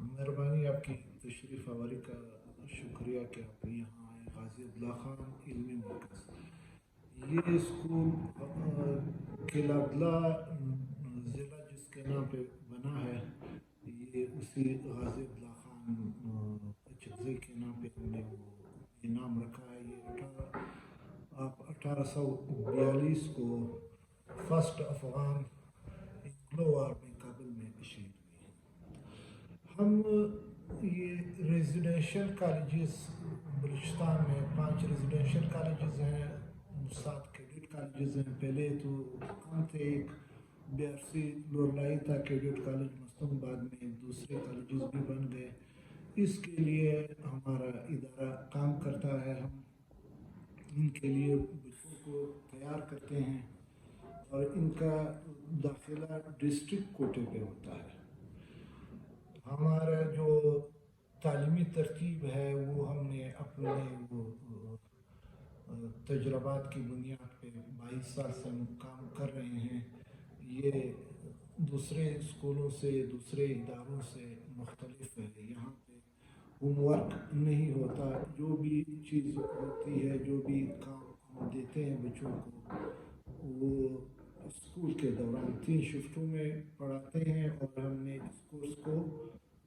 مہربانی آپ کی تشریف آوری کا شکریہ کہ آپ یہاں آئے غازی عبداللہ خان علمی مرکز. یہ اسکول قلعہ عبداللہ ضلع جس کے نام پہ بنا ہے یہ اسی غازی عبداللہ خان اچکزئی کے نام پہ ہم نے یہ نام رکھا ہے. یہ 1842 کو فرسٹ افغان انگلو وار میں کابل میں شہید ہوئی ہے. ہم یہ ریزیڈینشل کالجز بلوچستان میں 5 ریزیڈینشل کالجز ہیں، 7 کیڈٹ کالجز ہیں. پہلے تو کم تھے، ایک BRC لورلائی تھا کیڈٹ کالج مستم، بعد میں دوسرے کالجز بھی بن گئے. اس کے لیے ہمارا ادارہ کام کرتا ہے. ہم ان کے لیے بچوں کو تیار کرتے ہیں اور ان کا داخلہ ڈسٹرکٹ کوٹے پہ ہوتا ہے. ہمارا جو تعلیمی ترتیب ہے وہ ہم نے اپنے وہ تجربات کی بنیاد پہ 22 سال سے ہم کام کر رہے ہیں. یہ دوسرے اسکولوں سے دوسرے اداروں سے مختلف ہے. یہاں پہ ہوم ورک نہیں ہوتا، جو بھی چیز ہوتی ہے، جو بھی کام ہم دیتے ہیں بچوں کو وہ اسکول کے دوران 3 شفٹوں میں پڑھاتے ہیں. اور ہم نے اس کورس کو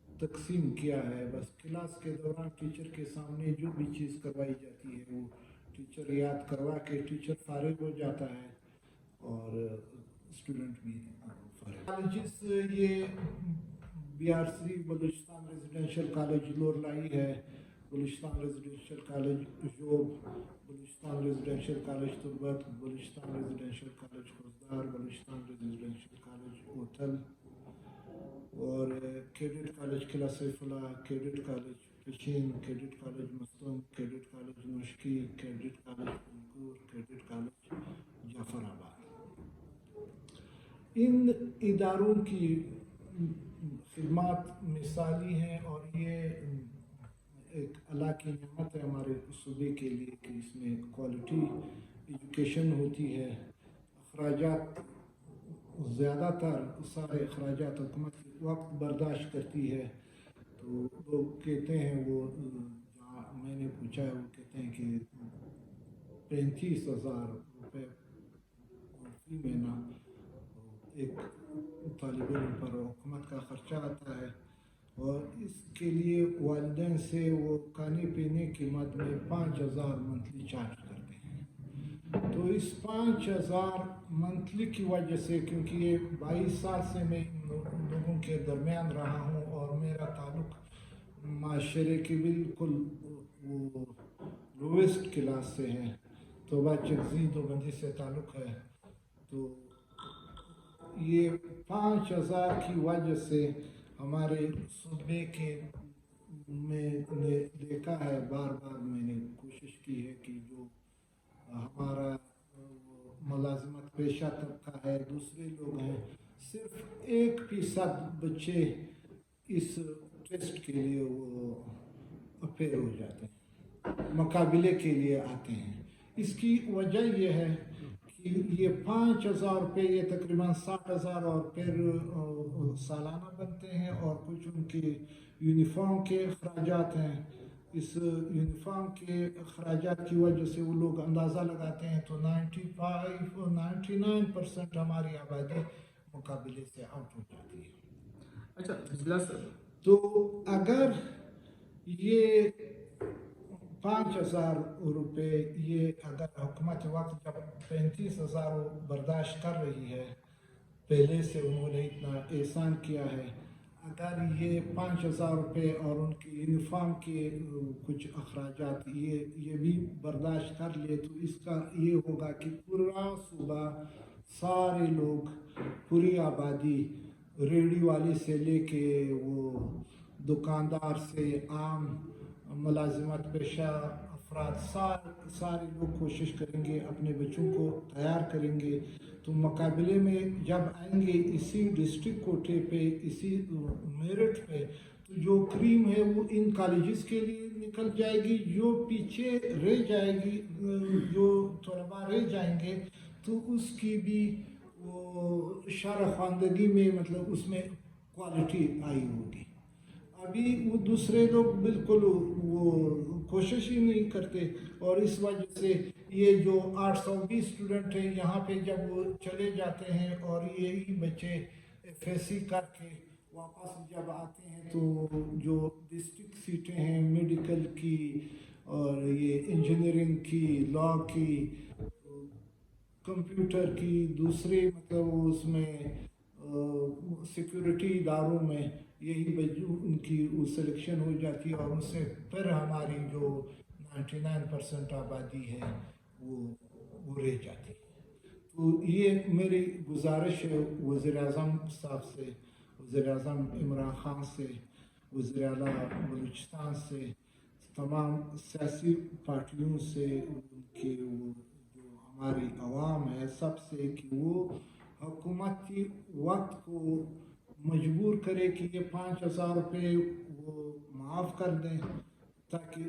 تقسیم کیا ہے. بس کلاس کے دوران ٹیچر کے سامنے جو بھی چیز کروائی جاتی ہے وہ ٹیچر یاد کروا کے ٹیچر فارغ ہو جاتا ہے اور اسٹوڈنٹ بھی فارغ. کالجز یہ BRC Balochistan residential college Loralai ہے، Balochistan residential college Zhob, Balochistan residential college Turbat, Balochistan residential college Khuzdar, Balochistan residential college Uthal, اور cadet college Qila Saifullah, cadet college Pishin, cadet college Mastung, cadet college Noshki, cadet college Panjgur, cadet college Jaffarabad. ان اداروں کی خدمات مثالی ہیں اور یہ ایک اللہ کی نعمت ہے ہمارے صوبے کے لیے کہ اس میں کوالٹی ایجوکیشن ہوتی ہے. اخراجات زیادہ تر سارے اخراجات حکومت وقت برداشت کرتی ہے. تو لوگ کہتے ہیں وہ جہاں میں نے پوچھا ہے وہ کہتے ہیں کہ 35,000 روپے فی مہینہ ایک طالب علم پر حکومت کا خرچہ آتا ہے. اور اس کے لیے والدین سے وہ کھانے پینے کی مد میں 5,000 منتھلی چارج کرتے ہیں. تو اس 5,000 منتھلی کی وجہ سے، کیونکہ یہ 22 سال سے میں ان لوگوں کے درمیان رہا ہوں اور میرا تعلق معاشرے کی بالکل وہ لویسٹ کلاس سے ہے، تو اچکزئی دیوبندی سے تعلق ہے. تو یہ 5,000 کی وجہ سے ہمارے صوبے کے میں نے دیکھا ہے، بار بار میں نے کوشش کی ہے کہ جو ہمارا ملازمت پیشہ طبقہ ہے، دوسرے لوگ ہیں، صرف 1% بچے اس ٹیسٹ کے لیے وہ اپیئر ہو جاتے ہیں، مقابلے کے لیے آتے ہیں. اس کی وجہ یہ ہے کہ یہ 5,000 روپے یہ تقریباً 60,000 اور پھر سالانہ بنتے ہیں، اور کچھ ان کے یونیفارم کے اخراجات ہیں. اس یونیفارم کے اخراجات کی وجہ سے وہ لوگ اندازہ لگاتے ہیں تو 99% ہماری آبادی مقابلے سے آؤٹ ہو جاتی ہے. اچھا تو اگر یہ 5,000 روپے یہ اگر حکومت وقت جب 35,000 برداشت کر رہی ہے، پہلے سے انہوں نے اتنا احسان کیا ہے، اگر یہ 5,000 روپے اور ان کی یونیفارم کے کچھ اخراجات یہ بھی برداشت کر لے تو اس کا یہ ہوگا کہ پورا صوبہ سارے لوگ، پوری آبادی، ریڑھی والے سے لے کے وہ دکاندار سے عام ملازمت پیشہ افراد، سارے لوگ کوشش کریں گے، اپنے بچوں کو تیار کریں گے. تو مقابلے میں جب آئیں گے اسی ڈسٹرکٹ کوٹے پہ، اسی میرٹ پہ، تو جو کریم ہے وہ ان کالجز کے لیے نکل جائے گی. جو پیچھے رہ جائے گی، جو طلباء رہ جائیں گے تو اس کی بھی وہ شرح خواندگی میں مطلب اس میں کوالٹی آئی ہوگی. اب ابھی وہ دوسرے لوگ بالکل وہ کوشش ہی نہیں کرتے، اور اس وجہ سے یہ جو 820 اسٹوڈنٹ ہیں یہاں پہ جب وہ چلے جاتے ہیں اور یہی بچے ایف ایس سی کر کے واپس جب آتے ہیں تو جو ڈسٹرکٹ سیٹیں ہیں میڈیکل کی اور یہ انجینئرنگ کی، لا کی، کمپیوٹر کی، دوسرے مطلب اس میں سیکیورٹی اداروں میں یہی ان کی وہ سلیکشن ہو جاتی ہے، اور ان سے پھر ہماری جو 99% آبادی ہے وہ رہ جاتی ہے۔ تو یہ میری گزارش ہے وزیر اعظم صاحب سے، وزیر اعظم عمران خان سے، وزیر اعلیٰ بلوچستان سے، تمام سیاسی پارٹیوں سے، ان کے وہ جو ہماری عوام ہے سب سے، کہ وہ حکومتی وقت کو مجبور کرے کہ یہ 5,000 روپے وہ معاف کر دیں، تاکہ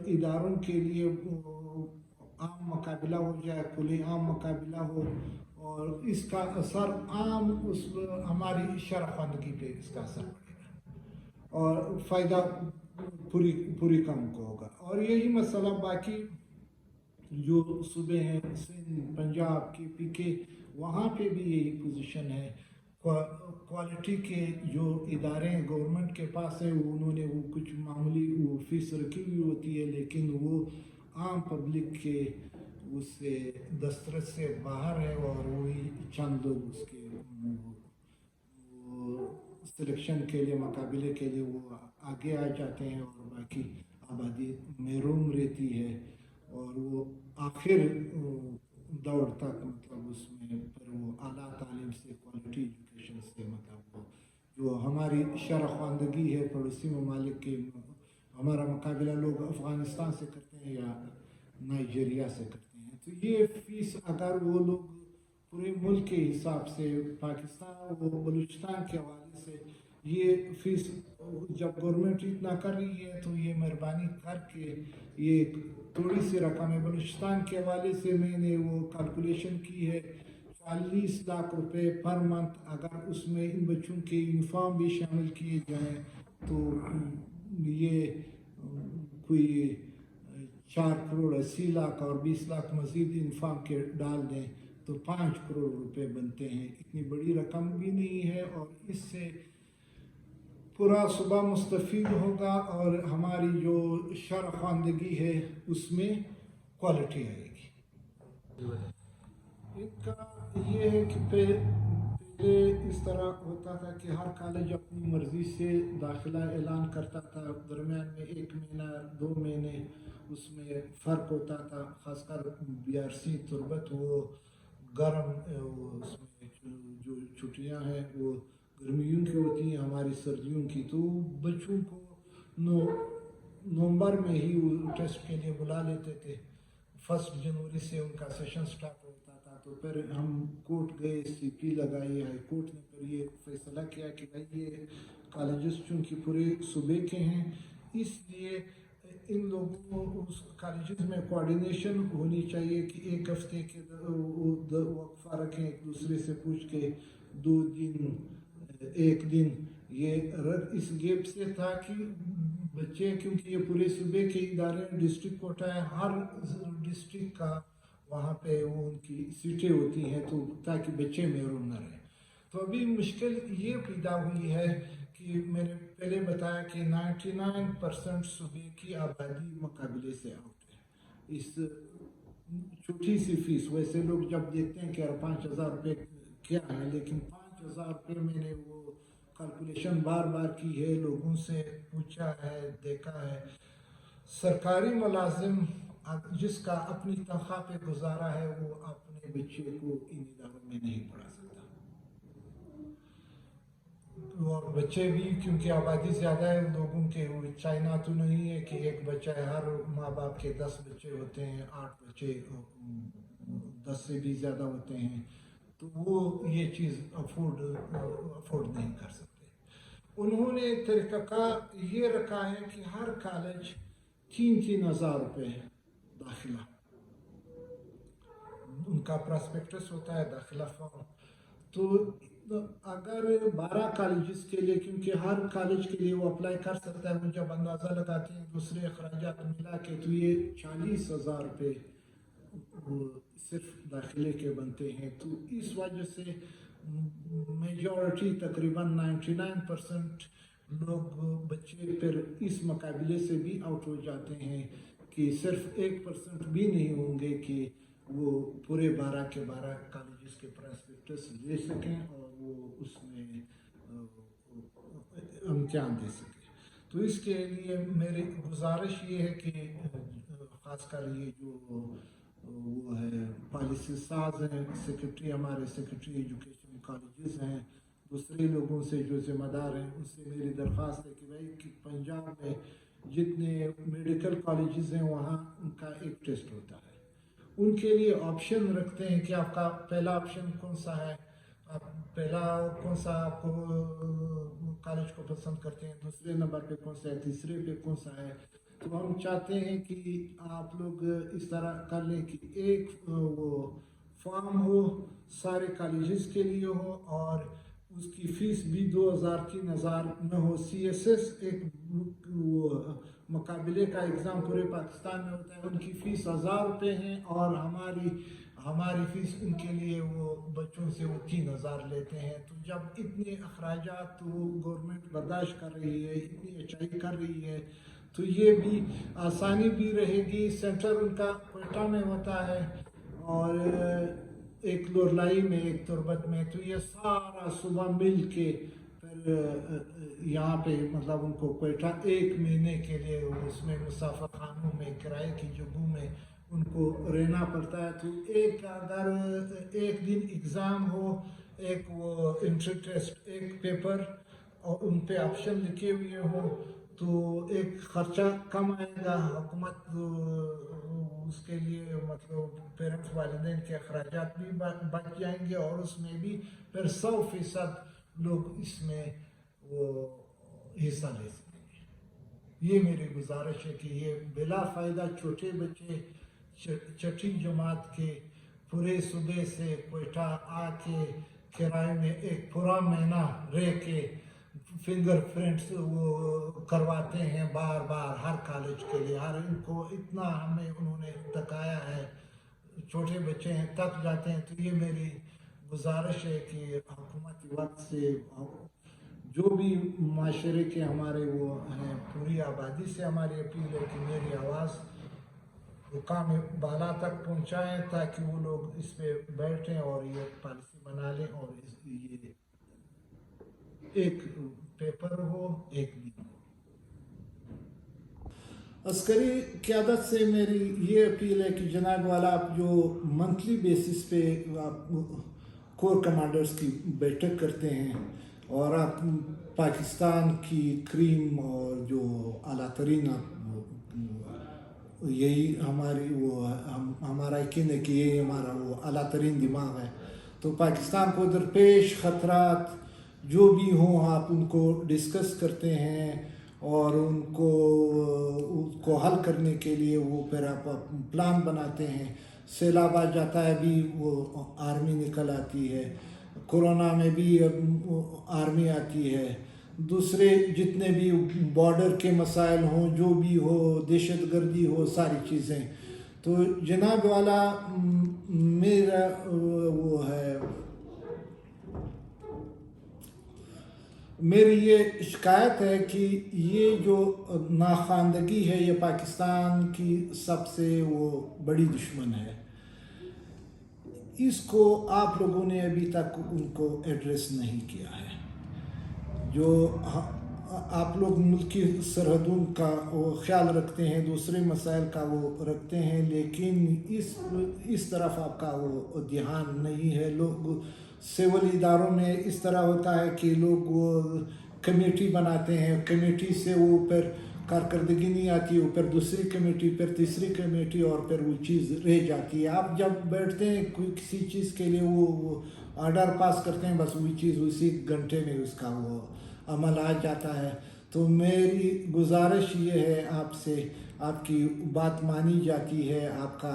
اداروں کے لیے عام مقابلہ ہو جائے، کھلے عام مقابلہ ہو، اور اس کا اثر عام اس ہماری شرح خواندگی پہ اس کا اثر پڑے گا اور فائدہ پوری قوم کو ہوگا۔ اور یہی مسئلہ باقی جو صوبے ہیں، سندھ، پنجاب کے پی کے، وہاں پہ بھی یہی پوزیشن ہے۔ کوالٹی کے جو ادارے ہیں گورنمنٹ کے پاس ہے، انہوں نے وہ کچھ معمولی وہ فیس رکھی ہوئی ہوتی ہے، لیکن وہ عام پبلک کے اس سے دسترس سے باہر ہے، اور وہی چند لوگ اس کے سلیکشن کے لیے، مقابلے کے لیے وہ آگے آ جاتے ہیں، اور باقی آبادی محروم رہتی ہے، اور وہ آخر دوڑ تک مطلب اس میں پھر وہ اعلیٰ تعلیم سے، کوالٹی ایجوکیشن سے، مطلب وہ جو ہماری شرح خواندگی ہے پڑوسی ممالک کے، ہمارا مقابلہ لوگ افغانستان سے کرتے ہیں یا نائجیریا سے کرتے ہیں، تو یہ فیس اگر وہ لوگ پورے ملک کے حساب سے، پاکستان و بلوچستان کے حوالے سے یہ فیس جب گورنمنٹ اتنا کر رہی ہے تو یہ مہربانی کر کے یہ تھوڑی سی رقم ہے۔ بلوچستان کے حوالے سے میں نے وہ کیلکولیشن کی ہے، 40 لاکھ روپے پر منتھ، اگر اس میں ان بچوں کے یونیفارم بھی شامل کیے جائیں تو یہ کوئی 4 کروڑ 80 لاکھ اور 20 لاکھ مزید یونیفارم کے ڈال دیں تو 5 کروڑ روپے بنتے ہیں۔ اتنی بڑی رقم بھی نہیں ہے، اور اس سے پورا صوبہ مستفید ہوگا، اور ہماری جو شرح خواندگی ہے اس میں کوالٹی آئے گی۔ ایک کا یہ ہے کہ پہلے اس طرح ہوتا تھا کہ ہر کالج اپنی مرضی سے داخلہ اعلان کرتا تھا، درمیان میں 1 مہینہ 2 مہینے اس میں فرق ہوتا تھا، خاص کر BRC تربت، وہ گرم اس میں جو چھٹیاں ہیں وہ گرمیوں کی ہوتی ہیں، ہماری سردیوں کی، تو بچوں کو نومبر میں ہی وہ ٹیسٹ کے لیے بلا لیتے تھے۔ 1 جنوری سے ان کا سیشن سٹارٹ ہوتا تھا، تو پھر ہم کورٹ گئے، CP لگائی، ہائی کورٹ نے پھر یہ فیصلہ کیا کہ بھائی یہ کالجز چونکہ پورے صوبے کے ہیں، اس لیے ان لوگوں کو اس کالجز میں کوارڈینیشن ہونی چاہیے کہ 1 ہفتے کے وقفہ رکھیں، ایک دوسرے سے پوچھ کے 2 دن 1 دن، یہ اس گیپ سے تھا کہ بچے، کیونکہ یہ پورے صوبے کے ادارے، ڈسٹرکٹ کوٹا ہے، ہر ڈسٹرکٹ کا وہاں پہ وہ ان کی سیٹیں ہوتی ہیں، تو تاکہ بچے محروم نہ رہیں۔ تو ابھی مشکل یہ پیدا ہوئی ہے کہ میں نے پہلے بتایا کہ 99% صوبے کی آبادی مقابلے سے آؤٹ ہے۔ اس چھوٹی سی فیس، ویسے لوگ جب دیکھتے ہیں کہ 5,000 روپے کیا ہے، لیکن 5,000 روپے میں نے وہ کیلکولیشن بار بار کی ہے، لوگوں سے پوچھا ہے، دیکھا ہے۔ سرکاری ملازم جس کا اپنی تنخواہ پہ گزارا ہے وہ اپنے بچے کو ان اداروں میں نہیں پڑھا سکتا، اور بچے بھی کیونکہ آبادی زیادہ ہے لوگوں کے، وہ چائنا تو نہیں ہے کہ ایک بچہ ہے، ہر ماں باپ کے 10 بچے ہوتے ہیں، 8 بچے 10 سے بھی زیادہ ہوتے ہیں، تو وہ یہ چیز افورڈ نہیں کر سکتے۔ انہوں نے طریقہ کار یہ رکھا ہے کہ ہر کالج 3 ہزار روپے داخلہ، ان کا پراسپیکٹس ہوتا ہے، داخلہ فارم، تو اگر 12 کالجز کے لیے، کیونکہ ہر کالج کے لیے وہ اپلائی کر سکتا ہے، وہ جب اندازہ لگاتے ہیں دوسرے اخراجات ملا کے تو یہ 40,000 روپے صرف داخلے کے بنتے ہیں. تو اس وجہ سے میجورٹی تقریباً 99% لوگ بچے پھر اس مقابلے سے بھی آؤٹ ہو جاتے ہیں کہ صرف 1% بھی نہیں ہوں گے کہ وہ پورے 12 کے 12 کالجز کے پراسپیکٹس لے سکیں اور وہ اس میں امتحان دے سکیں. تو اس کے لیے میری گزارش یہ ہے کہ خاص کر یہ جو وہ ہے پالیسی ساز ہیں، سیکرٹری، ہمارے سیکرٹری ایجوکیشن کالجز ہیں، دوسرے لوگوں سے جو ذمہ دار ہیں، ان سے میری درخواست ہے کہ بھائی کہ پنجاب میں جتنے میڈیکل کالجز ہیں وہاں ان کا ایک ٹیسٹ ہوتا ہے. ان کے لیے آپشن رکھتے ہیں کہ آپ کا پہلا آپشن کون سا ہے، آپ پہلا کون سا آپ کو کالج کو پسند کرتے ہیں، دوسرے نمبر پہ کون سا ہے، تیسرے پہ کون سا ہے. تو ہم چاہتے ہیں کہ آپ لوگ اس طرح کر لیں کہ ایک وہ فارم ہو سارے کالجز کے لیے ہو اور اس کی فیس بھی 2,000 3,000 نہ ہو. CSS ایک وہ مقابلے کا ایگزام پورے پاکستان میں ہوتا ہے، ان کی فیس 1,000 روپے ہیں اور ہماری فیس ان کے لیے وہ بچوں سے وہ 3,000 لیتے ہیں. تو جب اتنے اخراجات وہ گورنمنٹ برداشت کر رہی ہے، اتنی اچائی کر رہی ہے، تو یہ بھی آسانی بھی رہے گی. سینٹر ان کا کوئٹہ میں ہوتا ہے اور ایک لورلائی میں، ایک تربت میں. تو یہ سارا صبح مل کے پھر یہاں پہ مطلب ان کو کوئٹہ 1 مہینے کے لیے اس میں مسافر خانوں میں کرائے کی جگہوں میں ان کو رہنا پڑتا ہے. تو اگر ایک دن ایگزام ہو، ایک وہ انٹری ٹیسٹ، ایک پیپر اور ان پہ آپشن لکھے ہوئے ہوں تو ایک خرچہ کم آئے گا. حکومت اس کے لیے مطلب پیرنٹس والدین کے اخراجات بھی بچ جائیں گے اور اس میں بھی پھر 100% لوگ اس میں وہ حصہ لے سکیں گے. یہ میری گزارش ہے کہ یہ بلا فائدہ چھوٹے بچے 6ٹھی جماعت کے پورے صوبے سے کوئٹہ آ کے کرائے میں ایک پورا مہینہ رہ کے فنگر پرنٹس وہ کرواتے ہیں بار بار ہر کالج کے لیے. ان کو اتنا ہمیں انہوں نے تکایا ہے، چھوٹے بچے ہیں تک جاتے ہیں. تو یہ میری گزارش ہے کہ حکومت وقت سے جو بھی معاشرے کے ہمارے وہ ہیں، پوری آبادی سے ہماری اپیل ہے کہ میری آواز حکام بالا تک پہنچائیں تاکہ وہ لوگ اس پہ بیٹھیں اور یہ پالیسی بنا لیں اور یہ ایک پیپر ہو، ایک دن ہو. عسکری قیادت سے میری یہ اپیل ہے کہ جناب والا آپ جو منتھلی بیسس پہ آپ کور کمانڈرز کی بیٹھک کرتے ہیں اور آپ پاکستان کی کریم اور جو اعلیٰ ترین یہی ہماری وہ ہمارا یقین ہے کہ یہی ہمارا وہ اعلیٰ ترین دماغ ہے. تو پاکستان کو درپیش خطرات جو بھی ہوں آپ ان کو ڈسکس کرتے ہیں اور ان کو حل کرنے کے لیے وہ پھر آپ پلان بناتے ہیں. سیلاب آ جاتا ہے بھی وہ آرمی نکل آتی ہے، کورونا میں بھی آرمی آتی ہے، دوسرے جتنے بھی بارڈر کے مسائل ہوں، جو بھی ہو، دہشت گردی ہو، ساری چیزیں. تو جناب والا میرا وہ ہے، میری یہ شکایت ہے کہ یہ جو ناخواندگی ہے یہ پاکستان کی سب سے وہ بڑی دشمن ہے. اس کو آپ لوگوں نے ابھی تک ان کو ایڈریس نہیں کیا ہے. جو آپ لوگ ملکی سرحدوں کا وہ خیال رکھتے ہیں، دوسرے مسائل کا وہ رکھتے ہیں، لیکن اس طرف آپ کا وہ دھیان نہیں ہے. لوگ سول اداروں میں اس طرح ہوتا ہے کہ لوگ وہ کمیٹی بناتے ہیں، کمیٹی سے وہ پھر کارکردگی نہیں آتی، وہ پھر دوسری کمیٹی، پھر تیسری کمیٹی اور پھر وہ چیز رہ جاتی ہے. آپ جب بیٹھتے ہیں کوئی کسی چیز کے لیے وہ آرڈر پاس کرتے ہیں، بس وہی چیز اسی گھنٹے میں اس کا وہ عمل آ جاتا ہے. تو میری گزارش یہ ہے آپ سے، آپ کی بات مانی جاتی ہے، آپ کا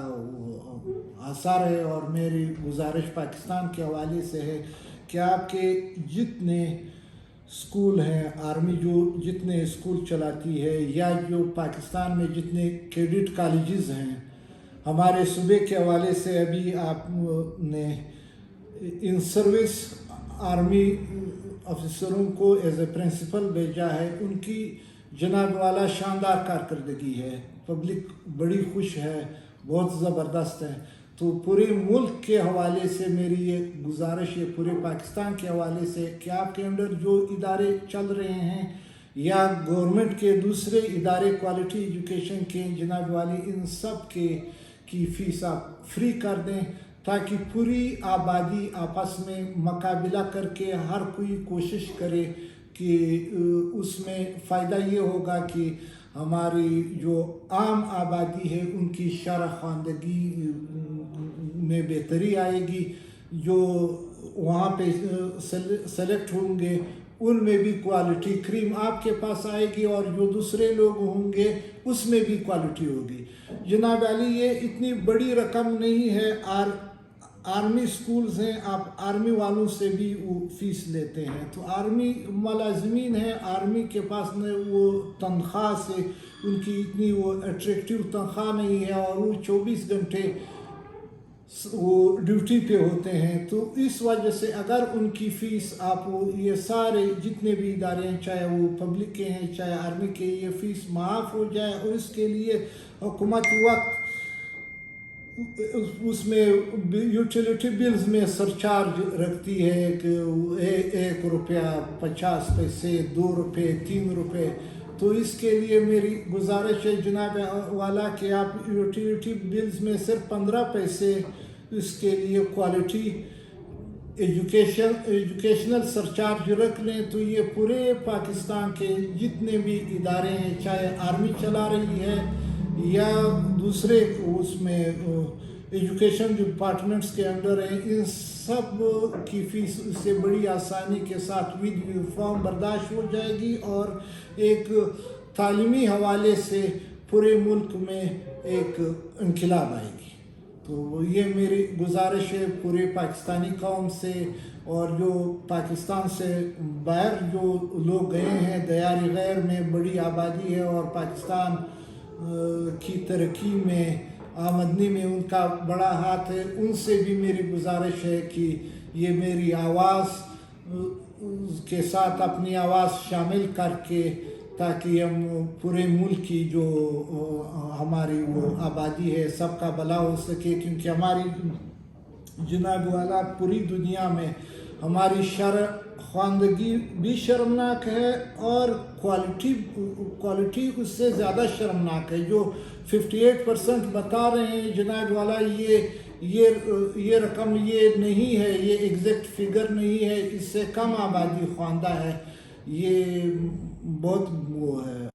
آثار ہے، اور میری گزارش پاکستان کے حوالے سے ہے کہ آپ کے جتنے اسکول ہیں، آرمی جو جتنے اسکول چلاتی ہے یا جو پاکستان میں جتنے کیڈٹ کالجز ہیں، ہمارے صوبے کے حوالے سے ابھی آپ نے ان سروس آرمی افسروں کو ایز اے پرنسپل بھیجا ہے. ان کی جناب والا شاندار کارکردگی ہے، پبلک بڑی خوش ہے، بہت زبردست ہے. تو پورے ملک کے حوالے سے میری یہ گزارش ہے، پورے پاکستان کے حوالے سے، کہ آپ کے اندر جو ادارے چل رہے ہیں یا گورنمنٹ کے دوسرے ادارے کوالٹی ایجوکیشن کے، جناب والی ان سب کی فیس آپ فری کر دیں، تاکہ پوری آبادی آپس میں مقابلہ کر کے ہر کوئی کوشش کرے کہ اس میں فائدہ یہ ہوگا کہ ہماری جو عام آبادی ہے ان کی شرح خواندگی میں بہتری آئے گی. جو وہاں پہ سلیکٹ ہوں گے ان میں بھی کوالٹی کریم آپ کے پاس آئے گی، اور جو دوسرے لوگ ہوں گے اس میں بھی کوالٹی ہوگی. جناب علی، یہ اتنی بڑی رقم نہیں ہے. آرمی سکولز ہیں، آپ آرمی والوں سے بھی وہ فیس لیتے ہیں، تو آرمی ملازمین ہیں، آرمی کے پاس وہ تنخواہ سے ان کی اتنی وہ اٹریکٹیو تنخواہ نہیں ہے، اور وہ 24 گھنٹے وہ ڈیوٹی پہ ہوتے ہیں. تو اس وجہ سے اگر ان کی فیس آپ یہ سارے جتنے بھی ادارے ہیں، چاہے وہ پبلک کے ہیں چاہے آرمی کے، یہ فیس معاف ہو جائے، اور اس کے لیے حکومت وقت اس میں یوٹیلیٹی بلز میں سرچارج رکھتی ہے کہ 1 روپیہ 50 پیسے، 2 روپے، 3 روپے. تو اس کے لیے میری گزارش ہے جناب والا کہ آپ یوٹیلیٹی بلز میں صرف 15 پیسے اس کے لیے کوالٹی ایجوکیشنل سرچارج رکھ لیں. تو یہ پورے پاکستان کے جتنے بھی ادارے ہیں، چاہے آرمی چلا رہی ہے یا دوسرے اس میں ایجوکیشن ڈپارٹمنٹس کے انڈر ہیں، ان سب کی فیس اس سے بڑی آسانی کے ساتھ ود یونیفارم برداشت ہو جائے گی، اور ایک تعلیمی حوالے سے پورے ملک میں ایک انقلاب آئے گی. تو یہ میری گزارش ہے پورے پاکستانی قوم سے، اور جو پاکستان سے باہر جو لوگ گئے ہیں، دیار غیر میں بڑی آبادی ہے، اور پاکستان کی ترقی میں، آمدنی میں ان کا بڑا ہاتھ ہے. ان سے بھی میری گزارش ہے کہ یہ میری آواز کے ساتھ اپنی آواز شامل کر کے، تاکہ ہم پورے ملک کی جو ہماری وہ آبادی ہے سب کا بھلا ہو سکے. کیونکہ ہماری جناب والا پوری دنیا میں ہماری شرح خواندگی بھی شرمناک ہے، اور کوالٹی اس سے زیادہ شرمناک ہے. جو 58% بتا رہے ہیں جناب والا، یہ رقم یہ نہیں ہے، یہ ایگزیکٹ فگر نہیں ہے، اس سے کم آبادی خواندہ ہے. یہ بہت وہ ہے.